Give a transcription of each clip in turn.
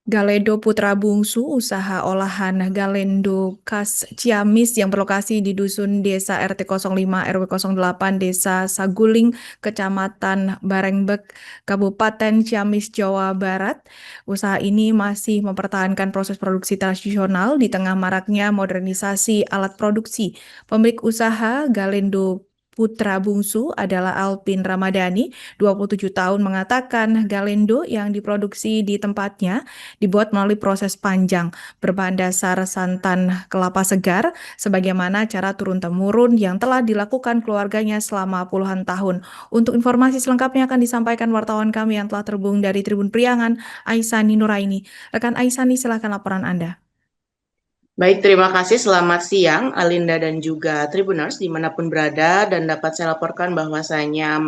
Galedo Putra Bungsu, usaha olahan Galendo khas Ciamis yang berlokasi di Dusun Desa RT 05 RW 08 Desa Saguling, Kecamatan Barengbek, Kabupaten Ciamis, Jawa Barat. Usaha ini masih mempertahankan proses produksi tradisional di tengah maraknya modernisasi alat produksi. Pemilik usaha Galendo Putra Bungsu adalah Alpin Ramadhani, 27 tahun, mengatakan Galendo yang diproduksi di tempatnya dibuat melalui proses panjang berbahan dasar santan kelapa segar sebagaimana cara turun-temurun yang telah dilakukan keluarganya selama puluhan tahun. Untuk informasi selengkapnya akan disampaikan wartawan kami yang telah terhubung dari Tribun Priangan, Aisani Nuraini. Rekan Aisani, silakan laporan Anda. Baik, terima kasih. Selamat siang, Alinda dan juga Tribuners dimanapun berada. Dan dapat saya laporkan bahwasanya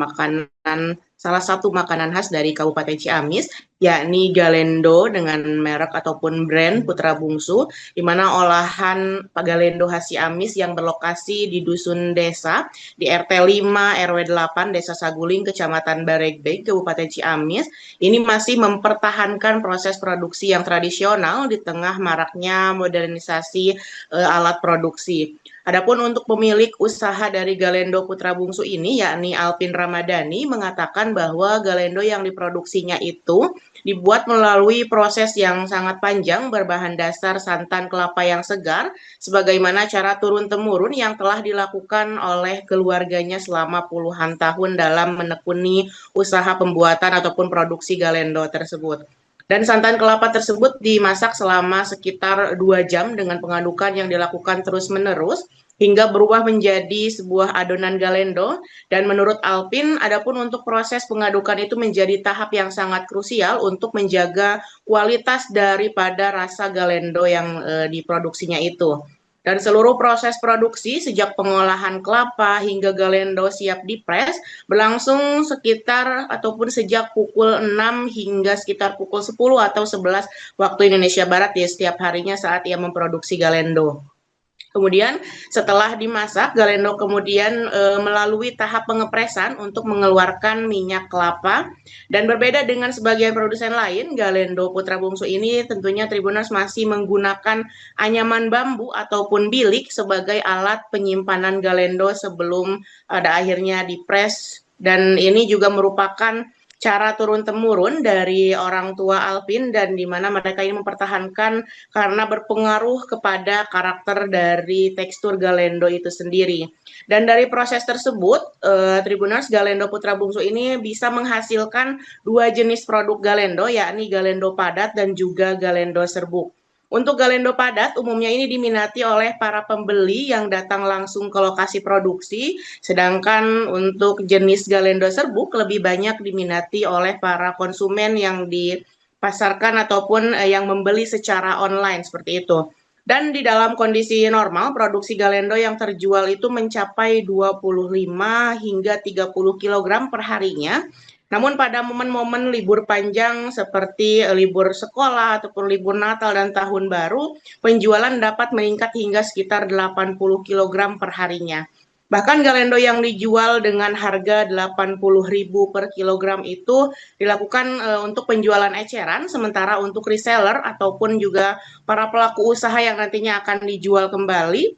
salah satu makanan khas dari Kabupaten Ciamis, yakni Galendo dengan merek ataupun brand Putra Bungsu, di mana olahan Galendo khas Ciamis yang berlokasi di Dusun Desa, di RT 5 RW 8 Desa Saguling, Kecamatan Baregbek, Kabupaten Ciamis, ini masih mempertahankan proses produksi yang tradisional di tengah maraknya modernisasi alat produksi. Adapun untuk pemilik usaha dari Galendo Putra Bungsu ini, yakni Alpin Ramadhani, mengatakan bahwa Galendo yang diproduksinya itu dibuat melalui proses yang sangat panjang berbahan dasar santan kelapa yang segar, sebagaimana cara turun-temurun yang telah dilakukan oleh keluarganya selama puluhan tahun dalam menekuni usaha pembuatan ataupun produksi Galendo tersebut. Dan santan kelapa tersebut dimasak selama sekitar 2 jam dengan pengadukan yang dilakukan terus-menerus hingga berubah menjadi sebuah adonan galendo. Dan menurut Alpin, adapun untuk proses pengadukan itu menjadi tahap yang sangat krusial untuk menjaga kualitas daripada rasa galendo yang diproduksinya itu. Dan seluruh proses produksi sejak pengolahan kelapa hingga galendo siap dipres berlangsung sekitar ataupun sejak pukul 6 hingga sekitar pukul 10 atau 11 waktu Indonesia Barat ya setiap harinya saat ia memproduksi galendo. Kemudian setelah dimasak, Galendo kemudian melalui tahap pengepresan untuk mengeluarkan minyak kelapa. Dan berbeda dengan sebagian produsen lain, Galendo Putra Bungsu ini tentunya Tribuners masih menggunakan anyaman bambu ataupun bilik sebagai alat penyimpanan Galendo sebelum pada akhirnya dipres. Dan ini juga merupakan cara turun-temurun dari orang tua Alpin dan di mana mereka ini mempertahankan karena berpengaruh kepada karakter dari tekstur Galendo itu sendiri. Dan dari proses tersebut, Tribuners Galendo Putra Bungsu ini bisa menghasilkan 2 jenis produk Galendo, yakni Galendo padat dan juga Galendo serbuk. Untuk Galendo padat, umumnya ini diminati oleh para pembeli yang datang langsung ke lokasi produksi, sedangkan untuk jenis Galendo serbuk lebih banyak diminati oleh para konsumen yang dipasarkan ataupun yang membeli secara online seperti itu. Dan di dalam kondisi normal, produksi Galendo yang terjual itu mencapai 25 hingga 30 kg per harinya. Namun pada momen-momen libur panjang seperti libur sekolah ataupun libur Natal dan Tahun Baru, penjualan dapat meningkat hingga sekitar 80 kg per harinya. Bahkan Galendo yang dijual dengan harga 80.000 per kilogram itu dilakukan untuk penjualan eceran, sementara untuk reseller ataupun juga para pelaku usaha yang nantinya akan dijual kembali,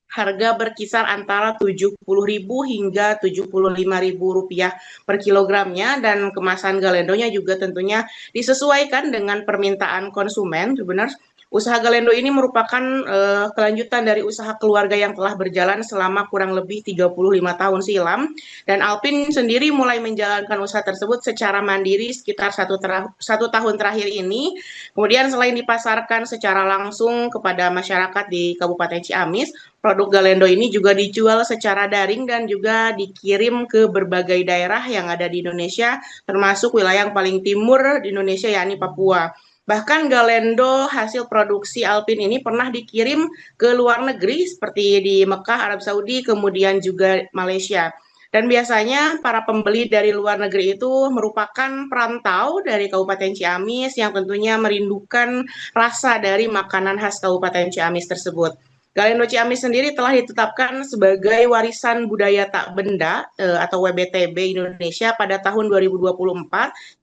harga berkisar antara 70.000 hingga 75.000 rupiah per kilogramnya, dan kemasan galendonya juga tentunya disesuaikan dengan permintaan konsumen. Benar, usaha Galendo ini merupakan kelanjutan dari usaha keluarga yang telah berjalan selama kurang lebih 35 tahun silam, dan Alpin sendiri mulai menjalankan usaha tersebut secara mandiri sekitar satu tahun terakhir ini. Kemudian selain dipasarkan secara langsung kepada masyarakat di Kabupaten Ciamis, produk Galendo ini juga dijual secara daring dan juga dikirim ke berbagai daerah yang ada di Indonesia, termasuk wilayah yang paling timur di Indonesia, yakni Papua. Bahkan Galendo hasil produksi Alpin ini pernah dikirim ke luar negeri seperti di Mekah, Arab Saudi, kemudian juga Malaysia. Dan biasanya para pembeli dari luar negeri itu merupakan perantau dari Kabupaten Ciamis yang tentunya merindukan rasa dari makanan khas Kabupaten Ciamis tersebut. Galendo Ciamis sendiri telah ditetapkan sebagai warisan budaya tak benda atau WBTB Indonesia pada tahun 2024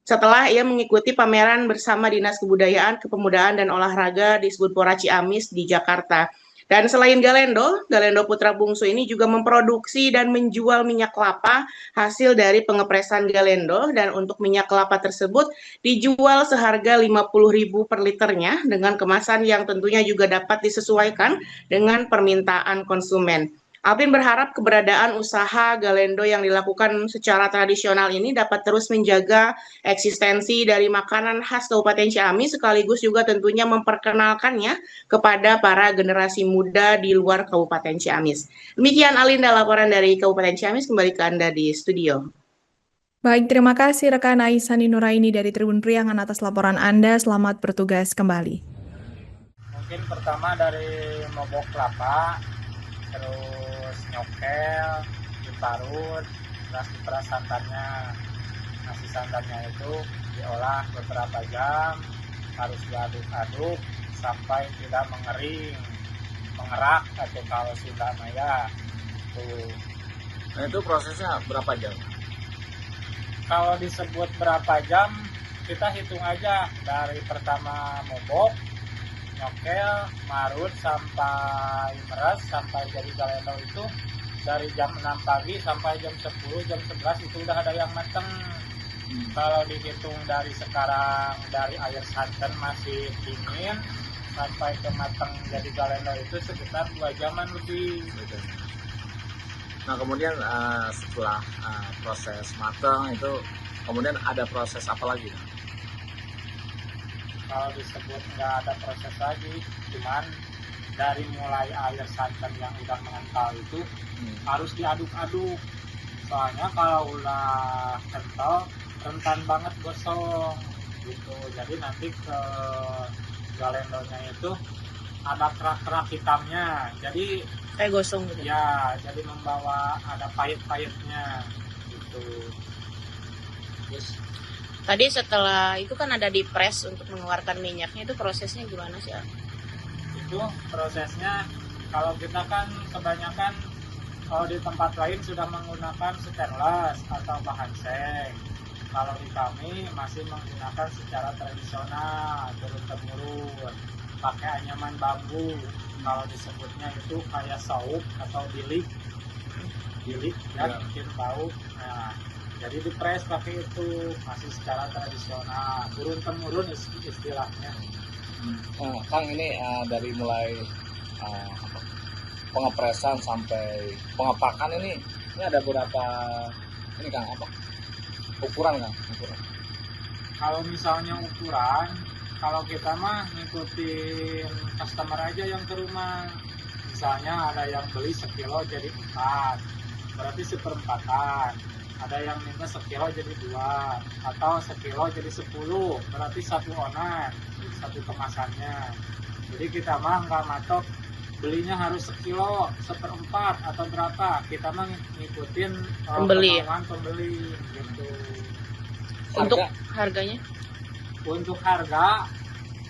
setelah ia mengikuti pameran bersama Dinas Kebudayaan, Kepemudaan dan Olahraga di Disbudpora Ciamis di Jakarta. Dan selain Galendo, Galendo Putra Bungsu ini juga memproduksi dan menjual minyak kelapa hasil dari pengepresan Galendo, dan untuk minyak kelapa tersebut dijual seharga 50.000 per liternya dengan kemasan yang tentunya juga dapat disesuaikan dengan permintaan konsumen. Alvin berharap keberadaan usaha Galendo yang dilakukan secara tradisional ini dapat terus menjaga eksistensi dari makanan khas Kabupaten Ciamis, sekaligus juga tentunya memperkenalkannya kepada para generasi muda di luar Kabupaten Ciamis. Demikian Alinda laporan dari Kabupaten Ciamis, kembali ke Anda di studio. Baik, terima kasih rekan Aisani Nuraini dari Tribun Priangan atas laporan Anda. Selamat bertugas kembali. Mungkin pertama dari mogok kelapa, terus nyokel, diparut, terus diperas santannya. Nasi santannya itu diolah beberapa jam, harus diaduk-aduk sampai tidak mengering, mengerak atau kalau Sunda Maya. Tuh. Nah itu prosesnya berapa jam? Kalau disebut berapa jam, kita hitung aja dari pertama mogok, nyokel, marut sampai meres, sampai jadi galendo itu dari jam 6 pagi sampai jam 10, jam 11 itu udah ada yang mateng. Kalau dihitung dari sekarang, dari air santan masih dingin sampai ke mateng jadi galendo itu sekitar 2 jaman lebih. Nah kemudian setelah proses matang itu kemudian ada proses apa lagi? Kalau disebut nggak ada proses lagi, cuman dari mulai air santan yang udah mengental itu harus diaduk-aduk. Soalnya kalau udah kental, rentan banget gosong gitu. Jadi nanti ke galendonya itu ada kerak-kerak hitamnya. Jadi Kayak gosong gitu. ya, jadi membawa ada pahit-pahitnya gitu. Yes. Tadi setelah itu kan ada di press untuk mengeluarkan minyaknya, itu prosesnya gimana sih? Itu prosesnya kalau kita kan kebanyakan kalau di tempat lain sudah menggunakan stainless atau bahan seng. Kalau di kami masih menggunakan secara tradisional turun-temurun, pakai anyaman bambu. Kalau disebutnya itu kayak sauk atau bilik ya, mungkin tahu. Nah, jadi dipres pakai itu, masih secara tradisional, turun-temurun istilahnya. Nah, Kang ini dari mulai pengepresan sampai pengepakan ini ada berapa ini Kang ukuran Kang? Kalau misalnya ukuran, kalau kita mah ngikutin customer aja yang ke rumah. Misalnya ada yang beli sekilo jadi 4, berarti seperempatan. Ada yang minta sekilo jadi 2, atau sekilo jadi 10, berarti 1 onan, 1 kemasannya. Jadi kita mah nggak matok belinya harus sekilo, seperempat atau berapa. Kita mah ngikutin kemauan pembeli gitu. Untuk harganya? Untuk harga,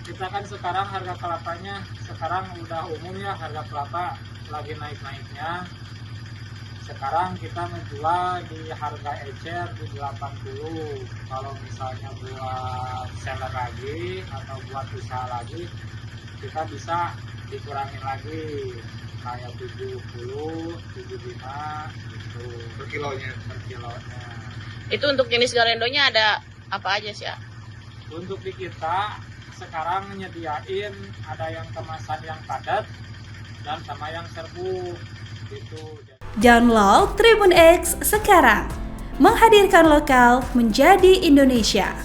kita kan sekarang harga kelapanya sekarang udah umum ya, harga kelapa lagi naik-naiknya. Sekarang kita menjual di harga ecer di 80. Kalau misalnya buat seller lagi atau buat usaha lagi, kita bisa dikurangin lagi kayak 70, 75 gitu per kilonya. Itu untuk jenis galendonya ada apa aja sih? Untuk di kita sekarang nyediain ada yang kemasan yang padat dan sama yang serbuk gitu. Download Tribun X sekarang, menghadirkan lokal menjadi Indonesia.